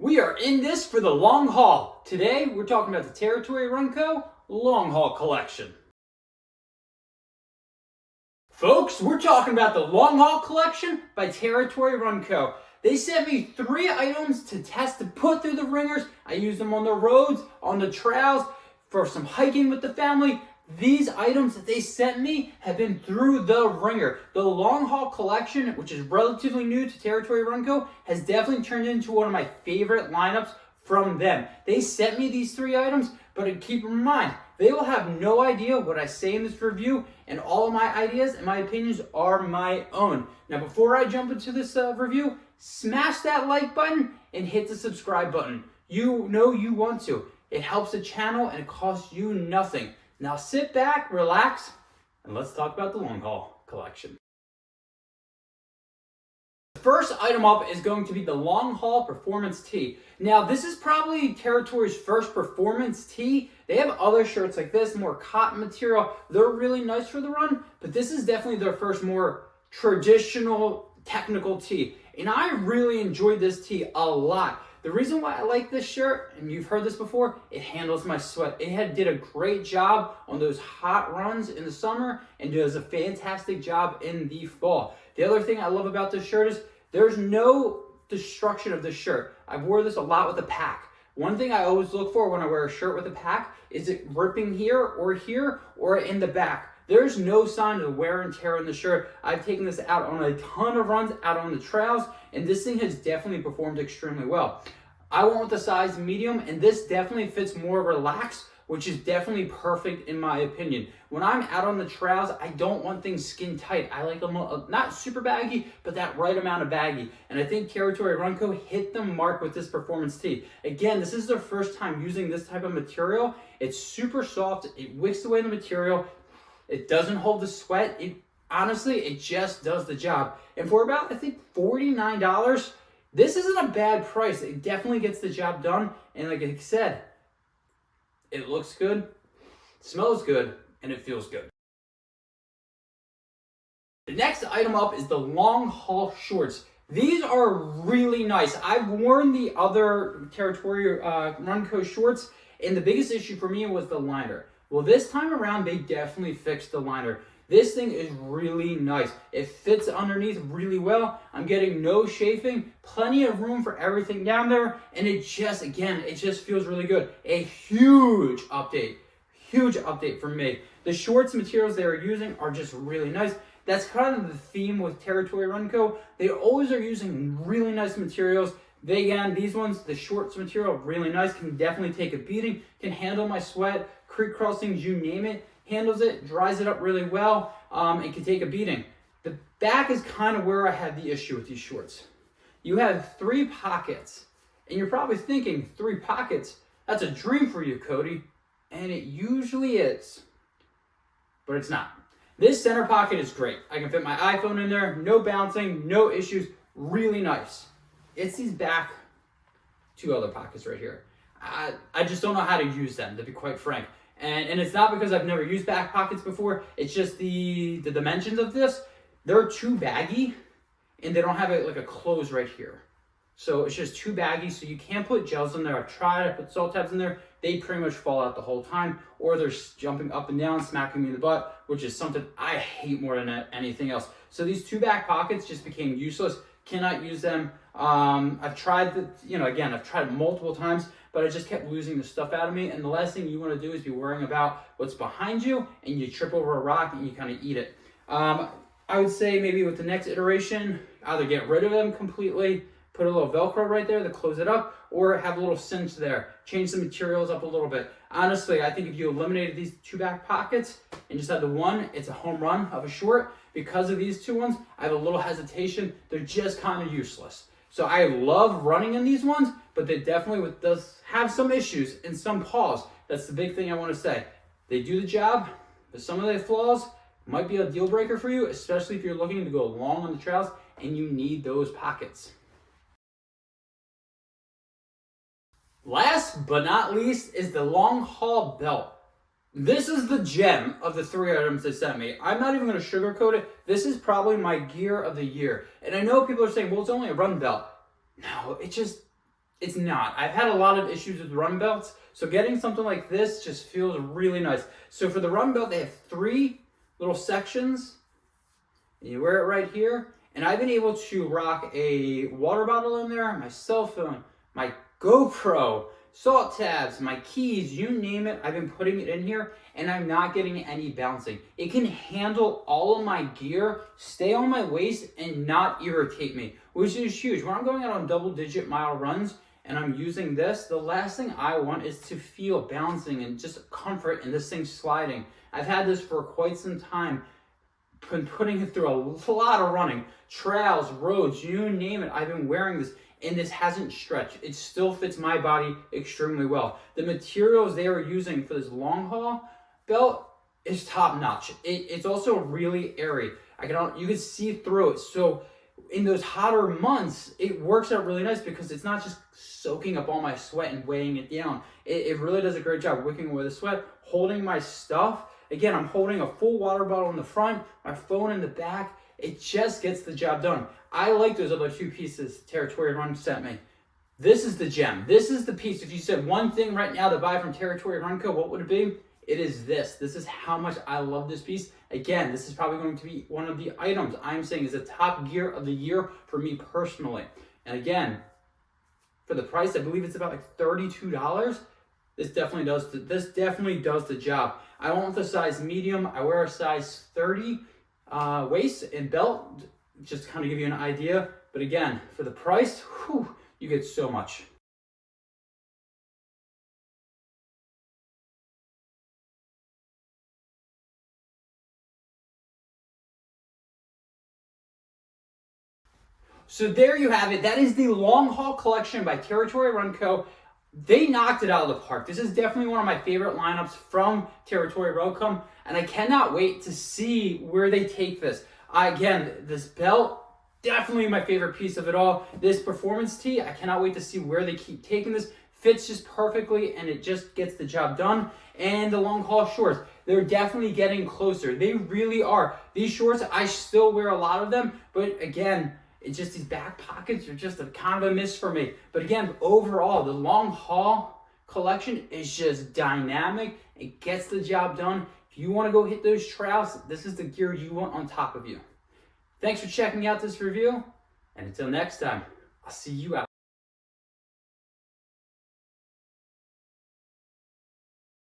We are in this for the long haul. Today, we're talking about the Territory Run Co. Long Haul Collection. Folks, we're talking about the Long Haul Collection by Territory Run Co. They sent me 3 items to test to put through the ringers. I use them on the roads, on the trails, for some hiking with the family. These items that they sent me have been through the ringer. The Long Haul Collection, which is relatively new to Territory Run Co., has definitely turned into one of my favorite lineups from them. They sent me these 3 items, but keep in mind, they will have no idea what I say in this review, and all of my ideas and my opinions are my own. Now, before I jump into this review, smash that like button and hit the subscribe button. You know you want to. It helps the channel and it costs you nothing. Now sit back, relax, and let's talk about the Long Haul Collection. The first item up is going to be the Long Haul Performance Tee. Now this is probably Territory's first performance tee. They have other shirts like this, more cotton material. They're really nice for the run, but this is definitely their first more traditional technical tee. And I really enjoyed this tee a lot. The reason why I like this shirt, and you've heard this before, it handles my sweat. It did a great job on those hot runs in the summer and does a fantastic job in the fall. The other thing I love about this shirt is there's no destruction of this shirt. I've wore this a lot with a pack. One thing I always look for when I wear a shirt with a pack is it ripping here or in the back. There's no sign of wear and tear in the shirt. I've taken this out on a ton of runs out on the trails, and this thing has definitely performed extremely well. I went with the size medium, and this definitely fits more relaxed, which is definitely perfect in my opinion. When I'm out on the trails, I don't want things skin tight. I like them not super baggy, but that right amount of baggy. And I think Territory Run Co. hit the mark with this performance tee. Again, this is their first time using this type of material. It's super soft. It wicks away the material. It doesn't hold the sweat. Honestly, it just does the job. And for about, I think, $49, this isn't a bad price. It definitely gets the job done. And like I said, it looks good, smells good, and it feels good. The next item up is the Long Haul Shorts. These are really nice. I've worn the other Territory Run Co. shorts, and the biggest issue for me was the liner. Well, this time around, they definitely fixed the liner. This thing is really nice. It fits underneath really well. I'm getting no chafing, plenty of room for everything down there, and it just feels really good. A huge update for me. The shorts materials they are using are just really nice. That's kind of the theme with Territory Run Co. They always are using really nice materials. These ones, the shorts material, really nice, can definitely take a beating, can handle my sweat, creek crossings, you name it, handles it, dries it up really well, and can take a beating. The back is kind of where I had the issue with these shorts. You have 3 pockets, and you're probably thinking, 3 pockets? That's a dream for you, Cody. And it usually is, but it's not. This center pocket is great. I can fit my iPhone in there, no bouncing, no issues, really nice. It's these back 2 other pockets right here. I just don't know how to use them, to be quite frank. And it's not because I've never used back pockets before. It's just the dimensions of this. They're too baggy, and they don't have like a close right here. So it's just too baggy, so you can't put gels in there. I've tried, I put salt tabs in there. They pretty much fall out the whole time, or they're jumping up and down, smacking me in the butt, which is something I hate more than anything else. So these 2 back pockets just became useless. Cannot use them. I've tried I've tried it multiple times, but I just kept losing the stuff out of me. And the last thing you want to do is be worrying about what's behind you and you trip over a rock and you kind of eat it. I would say maybe with the next iteration, either get rid of them completely, put a little Velcro right there to close it up, or have a little cinch there. Change the materials up a little bit. Honestly, I think if you eliminated these 2 back pockets and just had the one, it's a home run of a short. Because of these 2 ones, I have a little hesitation. They're just kind of useless. So I love running in these ones, but they definitely does have some issues and some flaws. That's the big thing I want to say. They do the job, but some of the flaws might be a deal breaker for you, especially if you're looking to go long on the trails and you need those pockets. Last but not least is the Long Haul Belt. This is the gem of the 3 items they sent me. I'm not even going to sugarcoat it. This is probably my gear of the year. And I know people are saying, well, it's only a run belt. No, It's not. I've had a lot of issues with run belts, so getting something like this just feels really nice. So for the run belt, they have 3 little sections. You wear it right here, and I've been able to rock a water bottle in there, my cell phone, my GoPro, salt tabs, my keys, you name it, I've been putting it in here, and I'm not getting any bouncing. It can handle all of my gear, stay on my waist, and not irritate me, which is huge. When I'm going out on double-digit mile runs, and I'm using this, the last thing I want is to feel bouncing and just comfort in this thing sliding. I've had this for quite some time, been putting it through a lot of running, trails, roads, you name it. I've been wearing this, and this hasn't stretched. It still fits my body extremely well. The materials they are using for this long haul belt is top notch. It's also really airy. You can see through it. So in those hotter months, it works out really nice because it's not just soaking up all my sweat and weighing it down. It really does a great job wicking away the sweat, holding my stuff. Again, I'm holding a full water bottle in the front, my phone in the back. It just gets the job done. I like those other 2 pieces Territory Run sent me. This is the gem. This is the piece. If you said one thing right now to buy from Territory Run Co., what would it be? It is this. This is how much I love this piece. Again, this is probably going to be one of the items I'm saying is the top gear of the year for me personally. And again, for the price, I believe it's about like $32. This definitely does the job. I went with a size medium. I wear a size 30 waist and belt, just to kind of give you an idea. But again, for the price, whew, you get so much. So there you have it. That is the Long Haul Collection by Territory Run Co. They knocked it out of the park. This is definitely one of my favorite lineups from Territory Run Co. And I cannot wait to see where they take this. Again, this belt, definitely my favorite piece of it all. This performance tee, I cannot wait to see where they keep taking this. Fits just perfectly and it just gets the job done. And the long haul shorts, they're definitely getting closer. They really are. These shorts, I still wear a lot of them, but again, it's just these back pockets are just a kind of a miss for me. But again, overall, the long haul collection is just dynamic. It gets the job done. If you want to go hit those trails, this is the gear you want on top of you. Thanks for checking out this review. And until next time, I'll see you out.